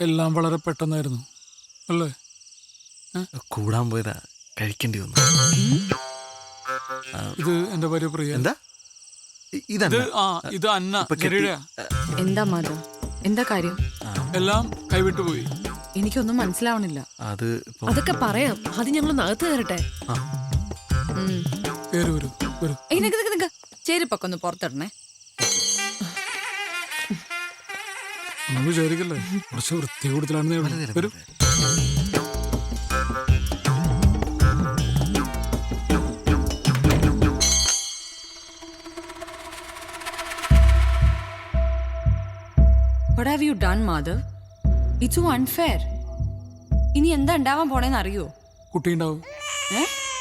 എല്ലാം വളരെ പെട്ടെന്നായിരുന്നു അല്ലേ? കൂടാൻ പോയതാ, കഴിക്കേണ്ടി വന്നു. ഇത് എന്റെ ഭാര്യ പ്രിയ. എന്താ ഇത് അന്ന. ശരിയാ. എന്താ മാധവ്, എന്താ കാര്യം? എല്ലാം കൈവിട്ടു പോയി. എനിക്കൊന്നും മനസ്സിലാവണില്ല. അതൊക്കെ പറയാം, ആദ്യം ഞങ്ങൾ നകത്ത് കയറട്ടെ. ചേരിപ്പൊക്കെ ഒന്ന് പുറത്തിടണേ. ഒന്നും വിചാരിക്കല്ലേ, കുറച്ച് വൃത്തി കൂടുതലാണെന്ന് വരും. What have you done, Mother? It's so unfair. ഇനി എന്താ ഉണ്ടാവാൻ പോണേന്ന് അറിയോ? കുട്ടി ഉണ്ടാവും.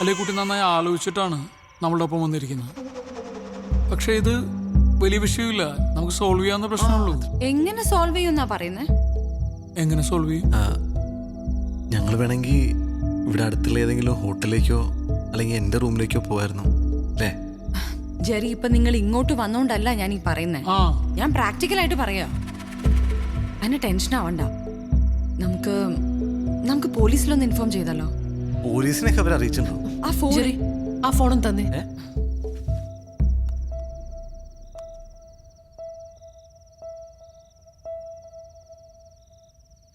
അല്ലെ കുട്ടി നന്നായി ആലോചിച്ചിട്ടാണ് നമ്മളുടെ ഒപ്പം വന്നിരിക്കുന്നത്. പക്ഷെ ഇത് വലിയ വിഷയമില്ല, നമുക്ക് സോൾവ് ചെയ്യാവുന്ന പ്രശ്നമുള്ളൂ. എങ്ങനെ സോൾവ് ചെയ്യുന്നാ പറയുന്നേ? എങ്ങനെ സോൾവ് ചെയ്യും? ഞങ്ങൾ വേണമെങ്കിൽ ഇവിടെ അടുത്തുള്ള ഏതെങ്കിലും ഹോട്ടലിലേക്കോ അല്ലെങ്കിൽ എന്റെ റൂമിലേക്കോ പോയായിരുന്നു അല്ലേ? ജെറി, ഇപ്പൊ നിങ്ങൾ ഇങ്ങോട്ട് വന്നോണ്ടല്ല ഞാൻ ഈ പറയുന്നേ. ഞാൻ പ്രാക്ടിക്കലായിട്ട് പറയാ. അതിന് ടെൻഷൻ ആവണ്ട. നമുക്ക് പോലീസിലൊന്ന് ഇൻഫോം ചെയ്തല്ലോ. പോലീസിനൊക്കെ അവർ അറിയിച്ചിട്ടുണ്ടോ? ആ ഫോണും തന്നെ.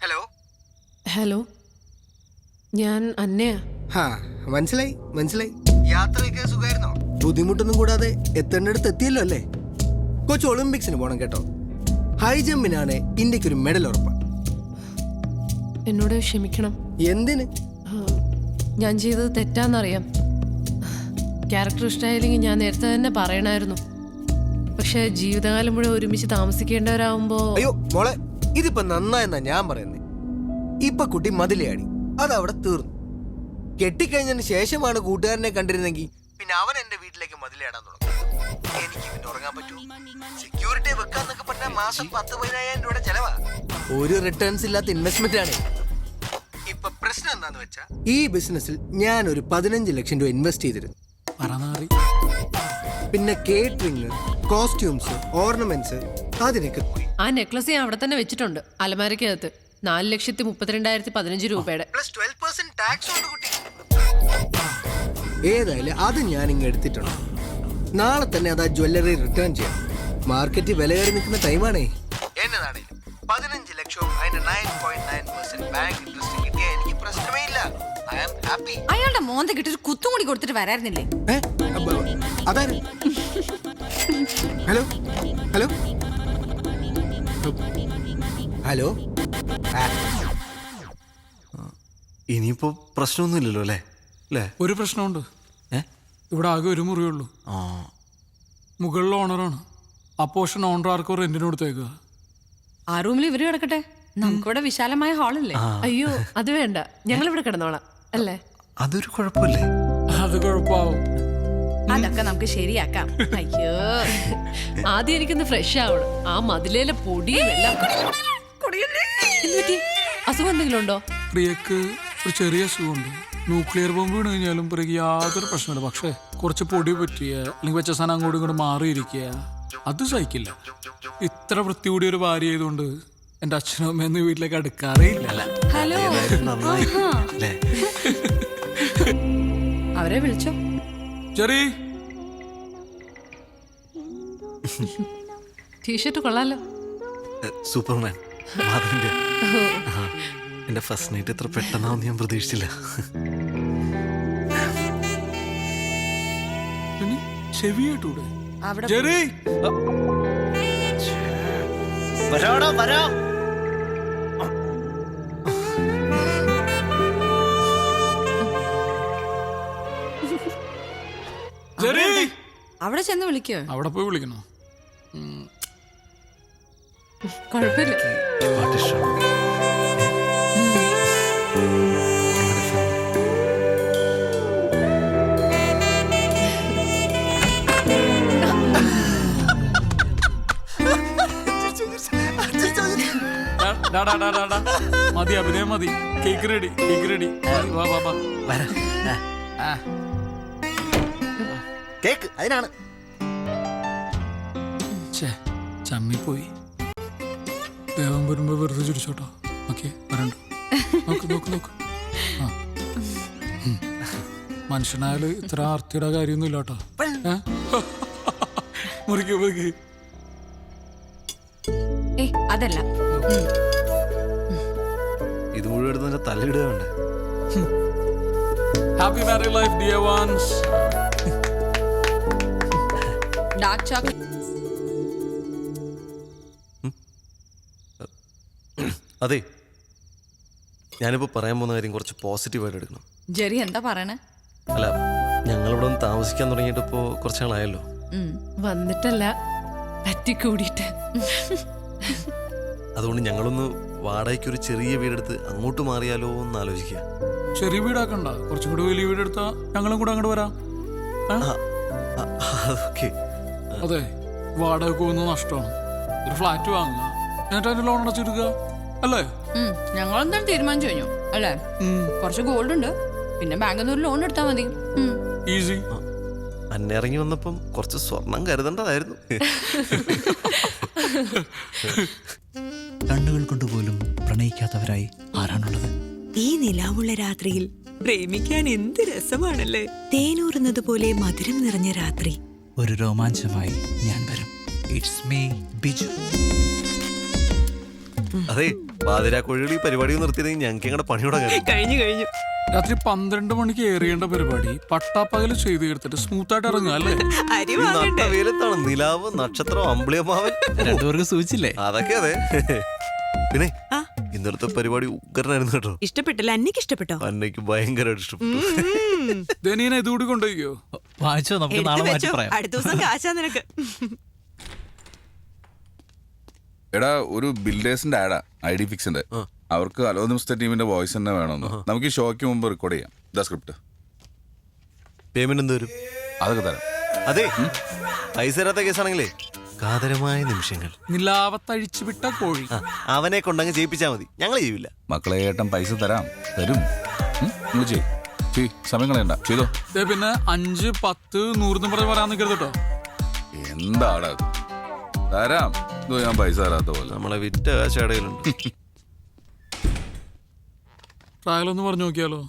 ഹലോ ഹലോ, ഞാൻ അന്നയാ. മനസ്സിലായി. യാത്രയൊക്കെ സുഖമായിരുന്നോ? ബുദ്ധിമുട്ടൊന്നും കൂടാതെ എത്തേണ്ടടുത്ത് എത്തിയല്ലോ അല്ലേ? കൊച്ചു ഒളിമ്പിക്സിന് പോണം കേട്ടോ. ഹൈ ജമ്പിനാണ് ഇന്ത്യക്കൊരു മെഡൽ ഉറപ്പാണ്. എന്നോട് ക്ഷമിക്കണം. എന്തിന്? ഞാൻ ചെയ്തത് തെറ്റാന്നറിയാം. ക്യാരക്ടർ ഇഷ്ടമായില്ലെങ്കിൽ ഞാൻ നേരത്തെ തന്നെ പറയണമായിരുന്നു. പക്ഷെ ജീവിതകാലം മുഴുവൻ ഒരുമിച്ച് താമസിക്കേണ്ടവരാകുമ്പോ... അയ്യോ മോളെ, ഇതിപ്പോ നന്നായെന്നാ ഞാൻ പറയുന്നത്. ഇപ്പൊ കുട്ടി മതിലയാടി, അതവിടെ തീർന്നു. കെട്ടിക്കഴിഞ്ഞതിന് ശേഷമാണ് കൂട്ടുകാരനെ കണ്ടിരുന്നെങ്കിൽ പിന്നെ അവൻ എന്റെ വീട്ടിലേക്ക് മതിലയാടാൻ തുടങ്ങും. എനിക്ക് പിന്നെ ഉറങ്ങാൻ പറ്റൂ? സെക്യൂരിറ്റി വെക്കാന്നൊക്കെ പറഞ്ഞാൽ മാസം 10,000-15,000 രൂപയുടെ ചെലവാ. ഒരു റിട്ടേൺസ് ഇല്ലാത്ത ഇൻവെസ്റ്റ്മെന്റ് ആണ്. ഇപ്പൊ പ്രശ്നം എന്താന്ന് വെച്ചാ, ഈ ബിസിനസ്സിൽ ഞാൻ ഒരു 15 ലക്ഷം രൂപ ഇൻവെസ്റ്റ് ചെയ്തിരുന്നു. പിന്നെ കേറ്ററിംഗ്, കോസ്റ്റ്യൂംസ്, ഓർണമെന്റ്സ്, അതിനൊക്കെ ആ നെക്ലസ് ഞാൻ അവിടെ തന്നെ വെച്ചിട്ടുണ്ട് അലമാരക്കകത്ത്. 4,32,15 രൂപയുടെ. പ്ലസ് 12% ടാക്സ് ഉണ്ട് കുട്ടി. ഏതായാലും അത് ഞാൻ ഇങ്ങ് എടുത്തിട്ടുണ്ട്. നാളെ തന്നെ അത് ആ ജ്വല്ലറി റിട്ടേൺ ചെയ്യാം. മാർക്കറ്റ് വില കയറി നിൽക്കുന്ന ടൈമാണേ. എന്നതാണേലും 15 ലക്ഷവും അതിന്റെ 9.9% ബാങ്ക് ഇൻട്രസ്റ്റ് കിട്ടിയ എനിക്ക് പ്രശ്നമേ ഇല്ല. I am happy. അയാളുടെ മോന്ത കിട്ടി ഒരു കുത്തും കൂടി കൊടുത്തിട്ട് വരായിരുന്നില്ലേ? അതാര്? Hello hello hello. ഇനിയിപ്പോ പ്രശ്നമൊന്നുമില്ലല്ലോ അല്ലേ? ഒരു പ്രശ്നമുണ്ട്. ഇവിടെ ആകെ ഒരു മുറിയുള്ളൂ. മുകളിലെ ഓണറാണ്. ആ പോർഷൻ ഓണർ ആർക്കോ റെന്റിന് കൊടുത്തേക്കുക. ആ റൂമിൽ ഇവര് കിടക്കട്ടെ, നമുക്കിവിടെ വിശാലമായ ഹാളല്ലേ? അയ്യോ അത് വേണ്ട, ഞങ്ങൾ ഇവിടെ കിടന്നോളാം അല്ലേ? അതൊരു കുഴപ്പമില്ലേ? അത് കുഴപ്പമാവും. അതൊക്കെ നമുക്ക് ശരിയാക്കാം. അയ്യോ, ആദ്യം എനിക്കൊന്ന് ഫ്രഷ് ആവണം. ആ മതിലേലെ പൊടിയും എല്ലാം. അസുഖം എന്തെങ്കിലും ഉണ്ടോ? പ്രിയക്ക് ഒരു ചെറിയ അസുഖമുണ്ട്. ന്യൂക്ലിയർ ബോംബ് വീണ് കഴിഞ്ഞാലും പ്രിയക്ക് യാതൊരു പ്രശ്നമില്ല. പക്ഷേ കുറച്ച് പൊടി പറ്റിയ അല്ലെങ്കിൽ വെച്ച സാധനം അങ്ങോട്ടും ഇങ്ങോട്ട് മാറിയിരിക്കുക, അത് സഹിക്കില്ല. ഇത്ര വൃത്തി കൂടിയ ഒരു ഭാര്യ ആയതുകൊണ്ട് എന്റെ അച്ഛനും അമ്മയൊന്നും വീട്ടിലേക്ക് അടുക്കാറേയില്ല. ഹലോ, അവരെ വിളിച്ചോ? ചെറി, ടീഷർട്ട് കൊള്ളാലോ. സൂപ്പർമാൻ മാധവന്റെ. എന്റെ ഫസ്റ്റ് നൈറ്റ് എത്ര പെട്ടെന്നാവും ഞാൻ പ്രതീക്ഷിച്ചില്ല. ചെവിയായിട്ടൂടെ? അവിടെ ചെന്ന് വിളിക്കോ? അവിടെ പോയി വിളിക്കണോ? കുഴപ്പമില്ല. മതി അഭിനയം മതി. Cake ready, cake ready. വാ വാ വാ. കേക്ക് അതിനാണ്. ചമ്മിപ്പോയി. ദേവൻ വരുമ്പോ വെറുതെ ചിരിച്ചോട്ടോ. ഓക്കെ വരണ്ട. നോക്ക് നോക്ക് നോക്ക്. ആ. മനുഷ്യനായാല് ഇത്ര ആർത്തിയുടെ കാര്യമൊന്നും ഇല്ല കേട്ടോ. മുറിക്ക് മുറിക്ക്. അതല്ല. ഇത് മുഴുവൻ എടുത്ത് നിന്റെ തലയിടുക വേണ്ടേ? Happy married life dear ones. Dark chocolate. അതെ, ഞാനിപ്പോൾ പറയാൻ പോകുന്ന കാര്യം കുറച്ച് പോസിറ്റീവായിട്ട് എടുക്കണം. ജെറി എന്താ പറയണേ? അല്ല, ഞങ്ങളിവിടെ ഒന്ന് താമസിക്കാൻ തുടങ്ങിയിട്ട് ഇപ്പോൾ കുറച്ച് നാളായല്ലോ. വന്നിട്ടല്ല, പറ്റിക്കൂടിയിട്ട്. അതുകൊണ്ട് ഞങ്ങളൊന്ന് വാടകയ്ക്ക് ഒരു ചെറിയ വീടെടുത്ത് അങ്ങോട്ട് മാറിയാലോ എന്ന് ആലോചിക്കുക. ചെറിയ വീടാക്കണ്ട, കുറച്ചും കൂടി വലിയ വീടെടുത്താ ഞങ്ങളും കൂടെ അങ്ങോട്ട് വരാം. അതൊക്കെ അതെ, വാടക പോകുന്ന നഷ്ടമാണ്. ഒരു ഫ്ലാറ്റ് വാങ്ങുക, എന്നിട്ട് അതിന്റെ ലോൺ അടച്ചെടുക്കുക, അല്ലേ? ഞങ്ങളെന്തായാലും തീരുമാനിച്ചു കഴിഞ്ഞു അല്ലേ? കുറച്ച് ഗോൾഡ് ഉണ്ട്, പിന്നെ ബാങ്കിൽ നിന്ന് ഒരു ലോൺ എടുത്താൽ മതി. ഈസി. അന്നെ ഇറങ്ങി വന്നപ്പം കുറച്ച് സ്വർണം കരുതേണ്ടതായിരുന്നു. കണ്ണുകൾ കൊണ്ടുപോലും പ്രണയിക്കാത്തവരായി ആരാണുള്ളത്? ഈ നിലാവുള്ള രാത്രിയിൽ പ്രേമിക്കാൻ എന്ത് രസമാണല്ലേ. തേനൂറുന്നത് പോലെ മധുരം നിറഞ്ഞ രാത്രി. ഒരു രോമാഞ്ചമായി ഞാൻ വരും. It's me Biju. അതെ, പാതിരാക്കോഴികൾ ഈ പരിപാടി നിർത്തിയതെങ്കിൽ ഞങ്ങൾക്ക് ഞങ്ങളുടെ പണിയോടെ കഴിഞ്ഞു കഴിഞ്ഞു. രാത്രി 12 മണിക്ക് ഏറിയേണ്ട പരിപാടി പട്ടാപ്പകല് ചെയ്ത് തീർത്തിട്ട് സ്മൂത്ത് ആയിട്ട് ഇറങ്ങുക, അല്ലേ? അരി വാങ്ങണ്ടേ? വെയിലത്താണ് നിലാവ്, നക്ഷത്രം, അമ്പിളിയമ്മാവൻ. രണ്ടുപേർക്ക് സൂചിച്ചില്ലേ? അതൊക്കെ അതെ. പിന്നെ ഇന്നലത്തെ പരിപാടി ഉഗ്രനായിരുന്നു കേട്ടോ. ഇഷ്ടപ്പെട്ടില്ല? അന്നയ്ക്ക് ഇഷ്ടപ്പെട്ടോ? അന്നയ്ക്ക് ഭയങ്കരമായിട്ട് ഇഷ്ടപ്പെട്ടു. ധനീനെ ഇതുകൂടി കൊണ്ടുപോയിക്കോ. വായിച്ചോ, നമുക്ക് നാളെ മാറ്റി പറയാം. അടുത്ത ദിവസം കാശാ നിനക്ക്. എടാ, ഒരു ബിൽഡേഴ്സിന്റെ ആഡാ ID ഫിക്സിന്റെ. അവർക്ക് അലോ നിമിഷത്തെ ടീമിന്റെ വോയിസ് തന്നെ വേണമെന്ന്. നമുക്ക് ഈ ഷോയ്ക്ക് മുമ്പ് റെക്കോർഡ് ചെയ്യാം. ഇതാ സ്ക്രിപ്റ്റ്. പേയ്മെന്റ് എന്ത് വരും? അതൊക്കെ തരാം. അതെ, പൈസ തരാത്ത കേസാണെങ്കിലേ കാതരമായ നിമിഷങ്ങൾ. നിലാവത്തഴിച്ചു വിട്ട കോഴി. അവനെ കൊണ്ടങ്ങ് ചെയ്യിപ്പിച്ചാ മതി, ഞങ്ങൾ ചെയ്യില്ല. മക്കളെ, ഏട്ടൻ പൈസ തരാം, തരും. നിങ്ങൾ ചെയ്, സമയം കളയണ്ട, ചെയ്തോ. പിന്നെ 5, 10, 100 പറഞ്ഞ് പറയാൻ നിൽക്കരുത് കേട്ടോ. എന്താടാ തരാം. ഇതോ ഞാൻ പൈസ തരാത്ത പോലെ. നമ്മളെ വിറ്റ കാശടയിലുണ്ട്. ട്രയൽ ഒന്ന് പറഞ്ഞു നോക്കിയാലോ?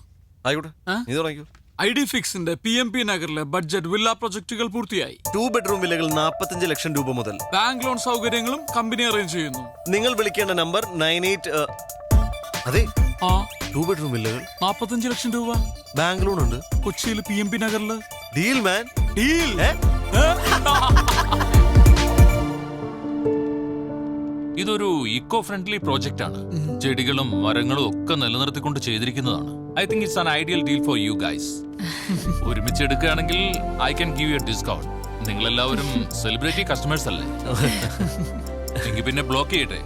ആയിക്കോട്ടെ, നീ തുടങ്ങിക്കോ. ID ഫിക്സിന്റെ PMP നഗറിലെ ബഡ്ജറ്റ് വില്ല പ്രൊജക്ടുകൾ പൂർത്തിയായി. 2 ബെഡ്റൂം വില്ലകൾ 45 ലക്ഷം രൂപ മുതൽ. ബാങ്ക് ലോൺ സൗകര്യങ്ങളും കമ്പനി അറേഞ്ച് ചെയ്യുന്നു. നിങ്ങൾ വിളിക്കേണ്ട നമ്പർ 98. അതെ, 2 ബെഡ്റൂം വില്ലകൾ 45 ലക്ഷം രൂപ. ബാങ്ക് ലോൺ ഉണ്ട്. കൊച്ചിയിൽ PMP നഗറില് ഡീൽ മാൻ, ഡീൽ. ഇതൊരു ഇക്കോ ഫ്രണ്ട്ലി പ്രോജക്റ്റ് ആണ്. ചെടികളും മരങ്ങളും ഒക്കെ നിലനിർത്തിക്കൊണ്ട് ചെയ്തിരിക്കുന്നതാണ്. I think it's an ideal deal for you guys. ഒരുമിച്ച് എടുക്കുകയാണെങ്കിൽ I can give you a discount. നിങ്ങളെല്ലാവരും സെലിബ്രിറ്റി കസ്റ്റമേഴ്സ് അല്ലേ? എങ്കിൽ പിന്നെ ബ്ലോക്ക് ചെയ്യട്ടെ.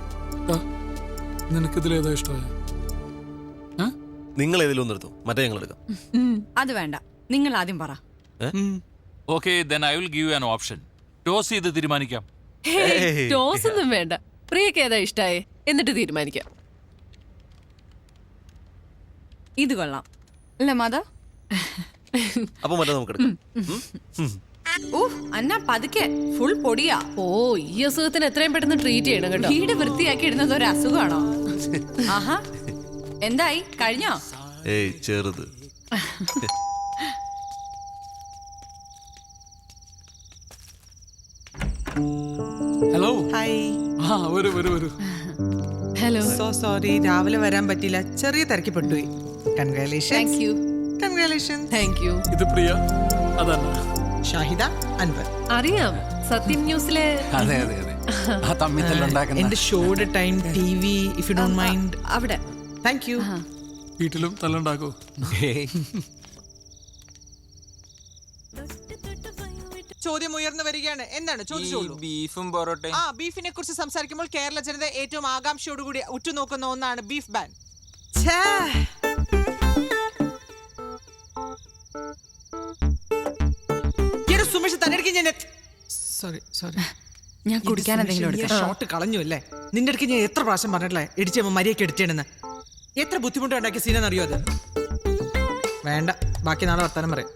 നിനക്കിതിലേതാ ഇഷ്ടമായ? നിങ്ങൾ ഏതിലും നിർത്തും, മറ്റേ ഞങ്ങൾ എടുക്കാം. അത് വേണ്ട, നിങ്ങൾ ആദ്യം പറ. Okay, then I will give you an option. Toss ചെയ്ത് തീരുമാനിക്കാം. ടോസ് ഒന്നും വേണ്ട, പ്രിയക്ക് ഏതാ ഇഷ്ടായേ എന്നിട്ട് തീരുമാനിക്കാം. ഇത് കൊള്ളാം അല്ലേ മാധവ്? അപ്പൊ മറ്റേ നമുക്ക് എടുക്കാം. അന്ന പതുക്കെ, ഫുൾ പൊടിയാ. ഓ, ഈ അസുഖത്തിന് എത്രയും പെട്ടെന്ന് ട്രീറ്റ് ചെയ്യണം കേട്ടോ. വീട് വൃത്തിയാക്കി ഇടുന്നത് ഒരു അസുഖമാണോ? ആഹാ, എന്തായി, കഴിഞ്ഞോ? ഏയ്, ചെറുത്. ഹലോ. ഹായ്. വരൂ വരൂ വരൂ. ഹലോ. സോ സോറി, രാവിലെ വരാൻ പറ്റില്ല, ചെറിയ തിരക്കി പെട്ടുപോയി. കൺഗ്രാലേഷൻസ്. കൺഗ്രാലേഷൻസ്. Thank you. ഇത് പ്രിയ, അതല്ല ഷാഹിദ, അൻവർ. അറിയാം, സത്യം ന്യൂസിലെ. അതെ അതെ അതെ, ആ തമ്മിത്തല്ലുണ്ടാക്കുന്ന. എന്റെ ഷോയുടെ time TV, if you don't mind. അവിടെ. Thank you. വീട്ടിലും തല്ലുണ്ടാക്കോ? ചോദ്യം ഉയർന്നു വരികയാണ്. എന്താണ് ചോദിച്ചോളൂ. ബീഫും പൊറോട്ടയും. ബീഫിനെ കുറിച്ച് സംസാരിക്കുമ്പോൾ കേരള ജനത ഏറ്റവും ആകാംക്ഷയോടുകൂടി ഉറ്റുനോക്കുന്ന ഒന്നാണ് ബീഫ് ബാൻ. സുമേഷ് തന്നെ സോറി സോറി, ഞാൻ കുടിക്കാൻ എന്തെങ്കിലും എടുക്കാം. ഷോട്ട് കളഞ്ഞു അല്ലേ? നിന്റെ അടുക്ക് ഞാൻ എത്ര പ്രാവശ്യം പറഞ്ഞിട്ടില്ലേ ഇടിച്ചമ്മ മരിയൊക്കെ എടുത്തേണെന്ന്. എത്ര ബുദ്ധിമുട്ടുണ്ടാക്കിയ സീനെന്നറിയോ അത്? വേണ്ട, ബാക്കി നാളെ വർത്താനം പറയാം.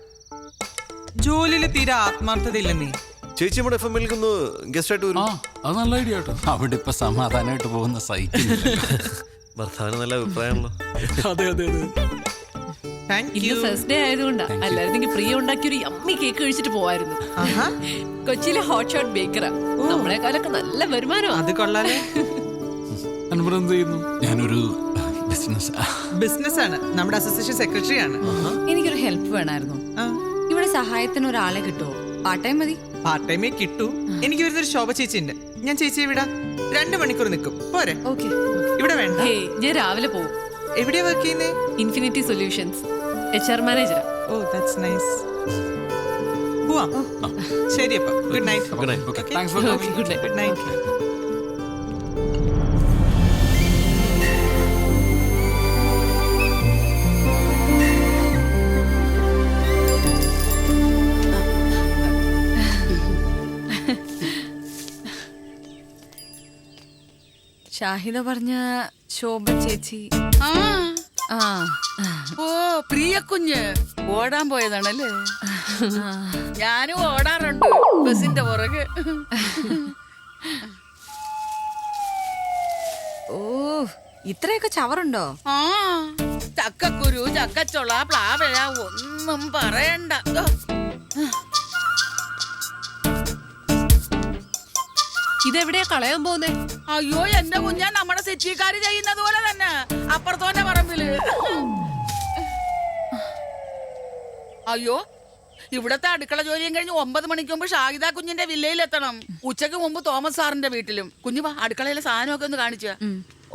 ജോലിയിൽ തീരെ ആത്മാർത്ഥതയില്ല നീ. ചേച്ചി നമ്മുടെ FM ഒന്ന് ഗസ്റ്റ് ആയിട്ട് വരും. അത് നല്ല ഐഡിയ കേട്ടോ. അവിടെ ഇപ്പൊ സമാധാനമായിട്ട് പോകുന്ന സൈക്കിൾ. ഭർത്താവിന് നല്ല അഭിപ്രായമാണല്ലോ. അതെ അതെ അതെ. താങ്ക് ഇന്ന് യു. ഫസ്റ്റ് ഡേ ആയതുകൊണ്ടാ. അല്ലായിരുന്നെങ്കിൽ പ്രിയ ഉണ്ടാക്കിയ ഒരു യമ്മി കേക്ക് കഴിച്ചിട്ട് പോവായിരുന്നു. ആഹാ, കൊച്ചിയിലെ ഹോട്ട് ഷോട്ട് ബേക്കറാ. നമ്മളെക്കാളൊക്കെ നല്ല വരുമാനമാണ്. അത് കൊള്ളാലോ. അൻവർ എന്ത് ചെയ്യുന്നു? ഞാനൊരു ബിസിനസ് ബിസിനസ് ആണ്, നമ്മുടെ അസോസിയേഷൻ സെക്രട്ടറി ആണ്. എനിക്കൊരു ഹെൽപ്പ് വേണമായിരുന്നു. ഇവിടെ സഹായത്തിന് ഒരാളെ കിട്ടുമോ? പാർട്ട് ടൈം മതി. പാർട്ട് ടൈമേ കിട്ടൂ. എനിക്ക് വരുന്നൊരു ശോഭ ചേച്ചി ഉണ്ട്, ഞാൻ ചേച്ചിയെ വിടാം. 2 മണിക്കൂർ നിൽക്കും, പോരെ? ഓക്കെ. ഇവിടെ വേണ്ട. ഹേയ്, ഞാൻ രാവിലെ പോവും. എവിടെയാ വർക്ക് ചെയ്യുന്നേ? ഇൻഫിനിറ്റി സൊല്യൂഷൻസ് HR മാനേജറാ. ഓ, ദാറ്റ്സ് നൈസ്. പോവാം. ശരി അപ്പൊ, good night. Good night. Okay. Thanks for coming. Good night. Good night. Shahida പറഞ്ഞ ശോഭ ചേച്ചി. ആ ഓ പ്രിയ കുഞ്ഞ് ഓടാൻ പോയതാണല്ലേ? ഞാനും ഓടാറുണ്ട് ബസിന്റെ പുറകെ. ഓ, ഇത്രയൊക്കെ ചവറുണ്ടോ? ആ ചക്കക്കുരു, ചക്കച്ചൊള, പ്ലാവഴ ഒന്നും പറയണ്ട. ഇതെവിടെയാ കളയാൻ പോകുന്നേ? അയ്യോ എന്റെ കുഞ്ഞാ, നമ്മുടെ സിറ്റിക്കാര് ചെയ്യുന്നത് പോലെ തന്നെ അപ്പുറത്തോന്റെ പറമ്പില്. അയ്യോ, ഇവിടത്തെ അടുക്കള ജോലിയും കഴിഞ്ഞ് 9 മണിക്ക് മുമ്പ് ഷാഹിദ കുഞ്ഞിന്റെ വില്ലയിൽ എത്തണം. ഉച്ചക്ക് മുമ്പ് തോമസ് സാറിന്റെ വീട്ടിലും. കുഞ്ഞു വാ, അടുക്കളയിലെ സാധനമൊക്കെ ഒന്ന് കാണിച്ചു.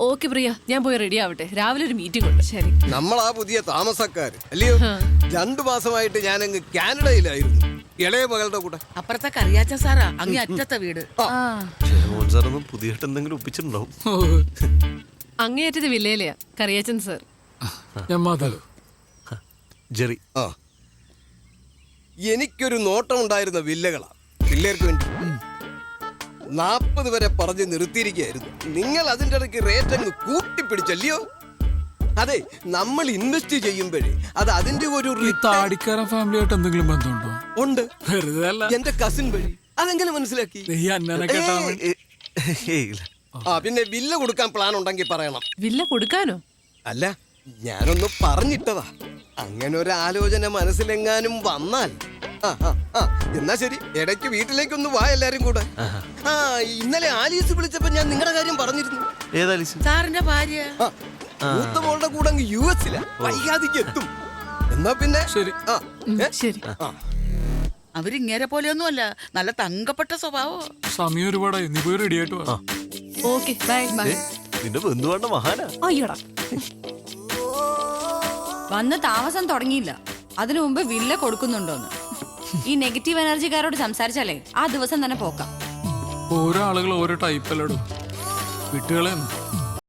ഓക്കെ പ്രിയ, ഞാൻ പോയി റെഡി ആവട്ടെ. രാവിലെ ഒരു മീറ്റിംഗ് ഉണ്ട്. ശരി. നമ്മളാ പുതിയ താമസക്കാര് അല്ലയോ? 2 മാസമായിട്ട് ഞാനങ്ങ് കാനഡയിലായിരുന്നു, ഇളയ മകളുടെ കൂടെ. അപ്പുറത്തെ കറിയാച്ച സാറാ, അങ്ങേ അറ്റത്തെ വീട്. മോഹൻ സാറൊന്നും പുതിയതായിട്ട് എന്തെങ്കിലും ഒപ്പിച്ചിട്ടുണ്ടാവും. അങ്ങേയറ്റത് വില്ലയിലെയാ കറിയാച്ചൻ സർ. ഞാൻ മാതാവ്. ജെറി. ആ, എനിക്കൊരു നോട്ടം ഉണ്ടായിരുന്ന വില്ലകളാ പിള്ളേർക്ക് വേണ്ടി. 40 വരെ പറഞ്ഞ് നിർത്തിയിരിക്കുകയായിരുന്നു. നിങ്ങൾ അതിൻ്റെ ഇടയ്ക്ക് റേറ്റ് അങ്ങ് കൂട്ടിപ്പിടിച്ചല്ലയോ? അതെ, നമ്മൾ ഇൻവെസ്റ്റ് ചെയ്യുമ്പോഴേ അത് അതിന്റെ ഒരു ഈ താടിക്കാരൻ ഫാമിലിയായിട്ട് എന്തെങ്കിലും ബന്ധമുണ്ടോ? ഉണ്ട്. വെറുതെ അല്ല. എന്റെ കസിൻ വഴി. അതെങ്ങനെ മനസ്സിലാക്കി? ഈ അന്നനെ കേട്ടാ മതി. ആ, പിന്നെ വില്ല കൊടുക്കാൻ പ്ലാൻ ഉണ്ടെങ്കിൽ പറയണം. വില്ല കൊടുക്കാനോ? അല്ല, ഞാനൊന്ന് പറഞ്ഞിട്ടതാ. അങ്ങനെ ഒരു ആലോചന മനസ്സിലെങ്ങാനും വന്നാൽ. എന്നാ ശരി, ഇടയ്ക്ക് വീട്ടിലേക്കൊന്ന് വാ എല്ലാരും കൂടെ. ആ, ഇന്നലെ ആലീസ് വിളിച്ചപ്പോ ഞാൻ നിങ്ങളുടെ കാര്യം പറഞ്ഞിരുന്നു. ഏതാലീസ്? സാറിന്റെ ഭാര്യ. മൂത്ത മോളുടെ കൂടെ അങ്ങ് US വൈകാതിക്ക് എത്തും. എന്നാ പിന്നെ ശരി. ശരി. അവരിങ്ങേരെ പോലെയൊന്നുമല്ല, നല്ല തങ്കപ്പെട്ട സ്വഭാവോ. സമയം ഒരുപാടായി, നീ പോയി റെഡി ആയിട്ട് വാ. Okay bye. നിന്റെ ബന്ധുവാണ്ട മഹാനാ. അയ്യടാ, വന്ന് താമസം തുടങ്ങിയില്ല, അതിനു മുമ്പ് വില്ല കൊടുക്കുന്നുണ്ടോന്ന്. ഈ നെഗറ്റീവ് എനർജിക്കാരോട് സംസാരിച്ചാലേ ആ ദിവസം തന്നെ പോക്കാം. ഓരോ ആളുകൾ ഓരോ ടൈപ്പല്ലടും വിട്ടുകളെന്ന്.